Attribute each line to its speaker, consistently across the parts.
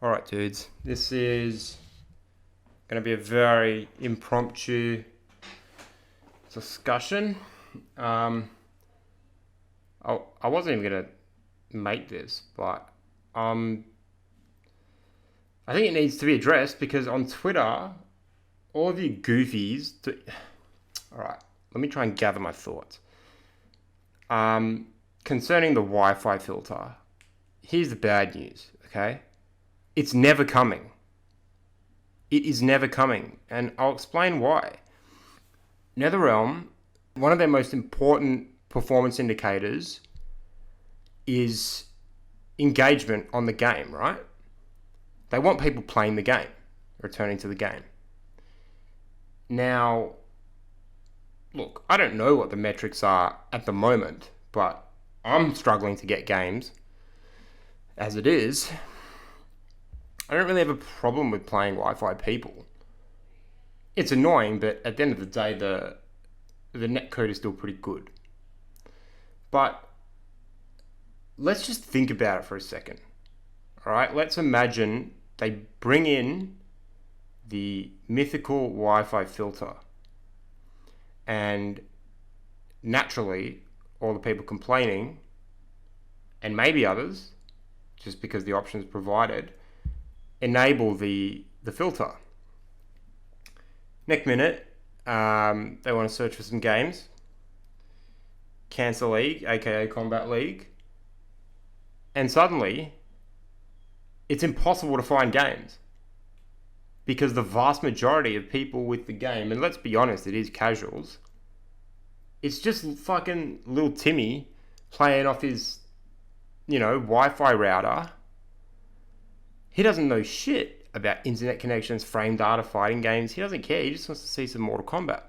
Speaker 1: Alright dudes, this is going to be a very impromptu discussion. I wasn't even going to make this, but I think it needs to be addressed because on Twitter, all of you goofies... Alright, let me try and gather my thoughts. Concerning the Wi-Fi filter, here's the bad news, okay? It's never coming. It is never coming, and I'll explain why. NetherRealm, one of their most important performance indicators is engagement on the game, right? They want people playing the game, returning to the game. Now, look, I don't know what the metrics are at the moment, but I'm struggling to get games as it is. I don't really have a problem with playing Wi-Fi people. It's annoying, but at the end of the day, the netcode is still pretty good. But let's just think about it for a second. All right, let's imagine they bring in the mythical Wi-Fi filter, and naturally, all the people complaining, and maybe others, just because the option is provided, enable the filter. Next minute, they want to search for some games. Cancel League, aka Combat League. And suddenly, it's impossible to find games. Because the vast majority of people with the game, and let's be honest, it is casuals. It's just fucking little Timmy playing off his, Wi-Fi router. He doesn't know shit about internet connections, frame data, fighting games. He doesn't care. He just wants to see some Mortal Kombat.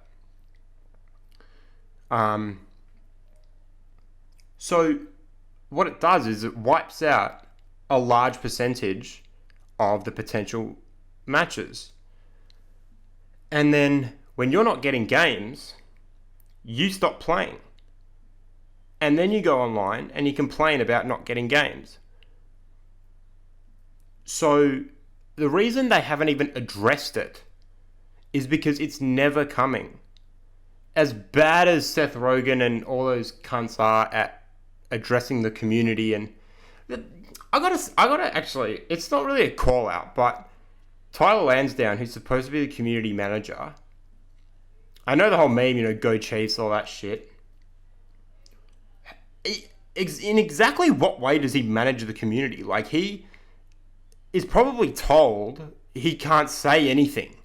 Speaker 1: So what it does is it wipes out a large percentage of the potential matches. And then when you're not getting games, you stop playing. And then you go online and you complain about not getting games. So the reason they haven't even addressed it is because it's never coming. As bad as Seth Rogen and all those cunts are at addressing the community, and I gotta actually, it's not really a call out, but Tyler Lansdowne, who's supposed to be the community manager, I know the whole meme, go Chiefs, all that shit. In exactly what way does he manage the community? Like, he is probably told he can't say anything.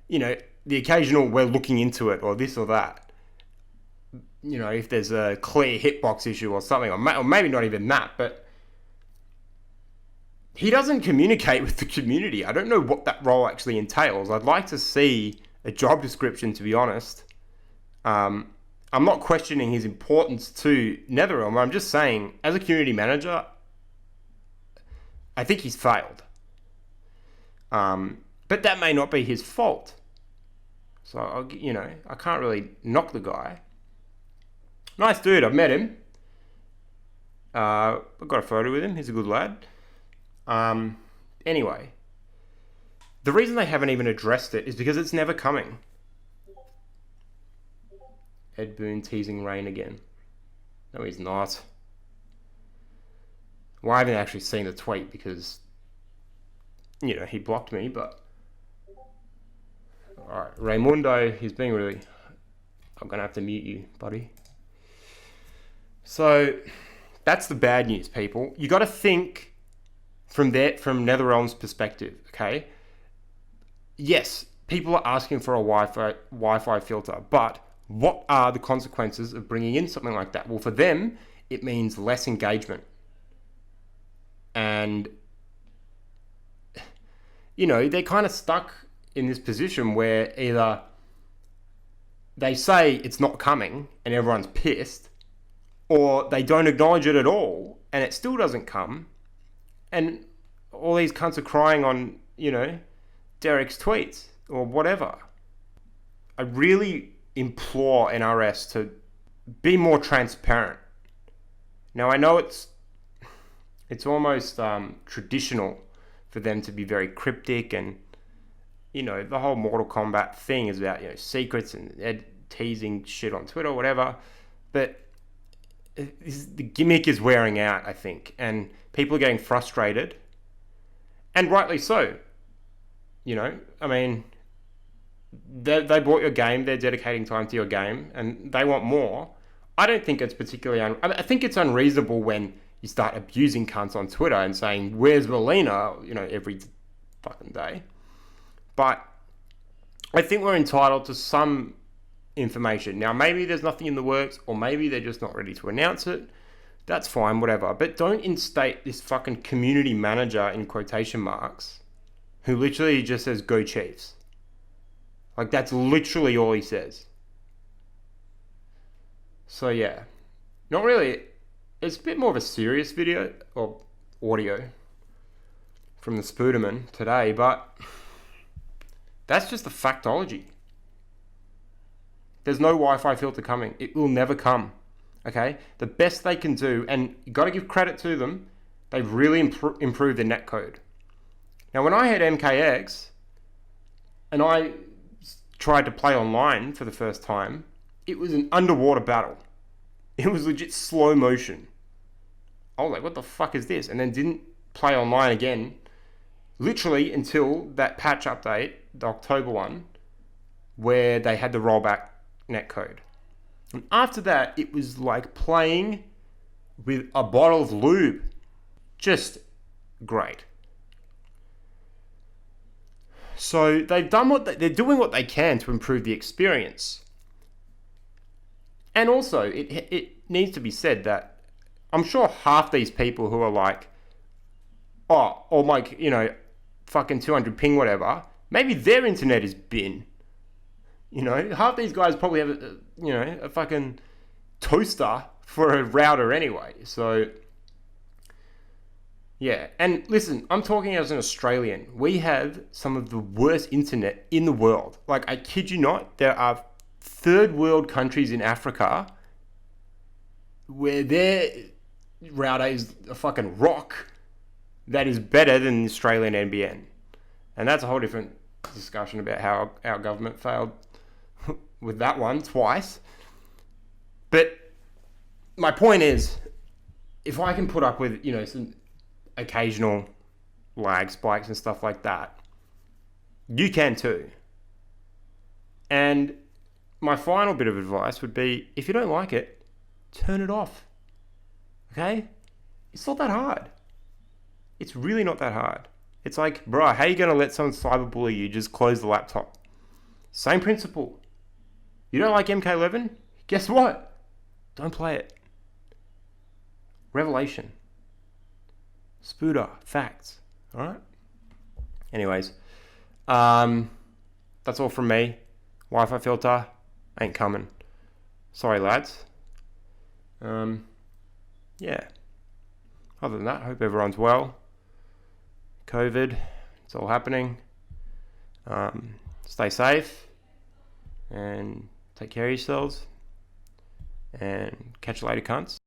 Speaker 1: The occasional, we're looking into it, or this or that. If there's a clear hitbox issue or something, or maybe not even that, but he doesn't communicate with the community. I don't know what that role actually entails. I'd like to see a job description, to be honest. I'm not questioning his importance to NetherRealm. I'm just saying, as a community manager, I think he's failed. But that may not be his fault. So, I can't really knock the guy. Nice dude, I've met him. I've got a photo with him, he's a good lad. Anyway, the reason they haven't even addressed it is because it's never coming. Ed Boon teasing Rain again. No, he's not. Well, I haven't actually seen the tweet because, he blocked me, but... Alright, Raymundo, he's being really... I'm going to have to mute you, buddy. So, that's the bad news, people. You got to think from NetherRealm's perspective, okay? Yes, people are asking for a Wi-Fi filter, but what are the consequences of bringing in something like that? Well, for them, it means less engagement. And, they're kind of stuck in this position where either they say it's not coming and everyone's pissed, or they don't acknowledge it at all and it still doesn't come, and all these cunts are crying on, Derek's tweets or whatever. I really implore NRS to be more transparent. Now, I know it's almost traditional for them to be very cryptic, and the whole Mortal Kombat thing is about secrets, and they're teasing shit on Twitter or whatever. But the gimmick is wearing out, I think, and people are getting frustrated, and rightly so. I mean, they bought your game, they're dedicating time to your game, and they want more. I don't think it's particularly... I think it's unreasonable when you start abusing cunts on Twitter and saying, "Where's Melina?" Every fucking day. But I think we're entitled to some information. Now, maybe there's nothing in the works, or maybe they're just not ready to announce it. That's fine, whatever. But don't instate this fucking community manager, in quotation marks, who literally just says, "Go Chiefs." Like, that's literally all he says. So, yeah. Not really. It's a bit more of a serious video, or audio, from the Spooderman today, but that's just the factology. There's no Wi-Fi filter coming. It will never come. Okay? The best they can do, and you got to give credit to them, they've really improved the netcode. Now, when I had MKX, and I tried to play online for the first time, it was an underwater battle. It was legit slow motion. I was like, what the fuck is this? And then didn't play online again, literally until that patch update, the October one, where they had the rollback netcode. And after that, it was like playing with a bottle of lube. Just great. So they've done they're doing what they can to improve the experience. And also, it needs to be said that I'm sure half these people who are like, oh, or like, fucking 200 ping whatever, maybe their internet is bin. Half these guys probably have a fucking toaster for a router anyway. So, yeah. And listen, I'm talking as an Australian. We have some of the worst internet in the world. Like, I kid you not, there are third world countries in Africa where their router is a fucking rock that is better than the Australian NBN. And that's a whole different discussion about how our government failed with that one twice. But my point is, if I can put up with, some occasional lag spikes and stuff like that, you can too. And my final bit of advice would be, if you don't like it, turn it off. Okay? It's not that hard. It's really not that hard. It's like, bro, how are you going to let someone cyberbully you? Just close the laptop. Same principle. You don't like MK11? Guess what? Don't play it. Revelation. Spooder. Facts. Alright? Anyways. That's all from me. Wi-Fi filter ain't coming. Sorry, lads. Yeah. Other than that, hope everyone's well. COVID, it's all happening. Stay safe and take care of yourselves. And catch you later, cunts.